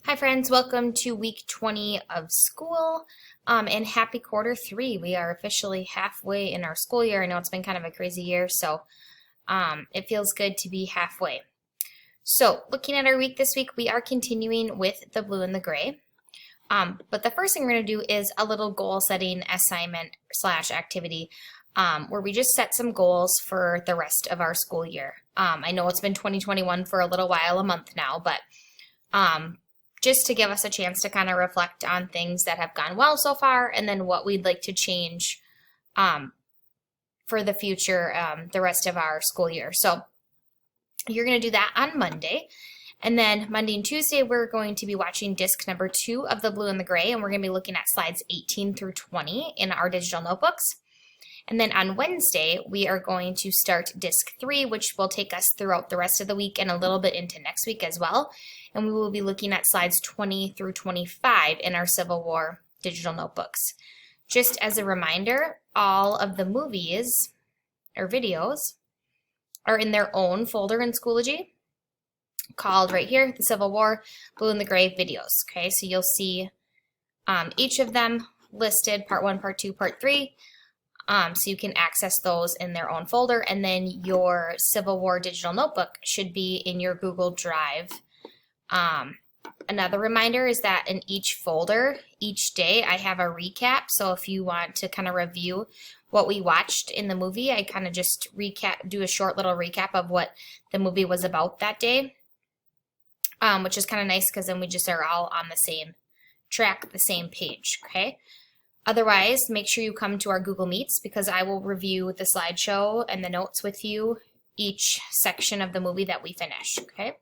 Hi friends, welcome to week 20 of school and happy quarter 3. We are officially halfway in our school year. I know it's been kind of a crazy year, so it feels good to be halfway. So looking at our week this week, we are continuing with the blue and the gray. But the first thing we're going to do is a little goal setting assignment / activity where we just set some goals for the rest of our school year. I know it's been 2021 for a little while, a month now, but just to give us a chance to kind of reflect on things that have gone well so far and then what we'd like to change for the future, the rest of our school year. So you're going to do that on Monday. And then Monday and Tuesday, we're going to be watching disc number 2 of the blue and the gray, and we're going to be looking at slides 18 through 20 in our digital notebooks. And then on Wednesday, we are going to start disc 3, which will take us throughout the rest of the week and a little bit into next week as well. And we will be looking at slides 20 through 25 in our Civil War digital notebooks. Just as a reminder, all of the movies or videos are in their own folder in Schoology called right here, the Civil War Blue and the Gray videos. Okay, so you'll see each of them listed, part 1, part 2, part 3. So you can access those in their own folder, and then your Civil War digital notebook should be in your Google Drive. Another reminder is that in each folder, each day, I have a recap. So if you want to kind of review what we watched in the movie, I kind of just do a short little recap of what the movie was about that day, which is kind of nice because then we just are all on the same track, the same page, okay? Otherwise, make sure you come to our Google Meets because I will review the slideshow and the notes with you each section of the movie that we finish, okay?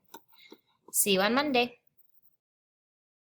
See you on Monday.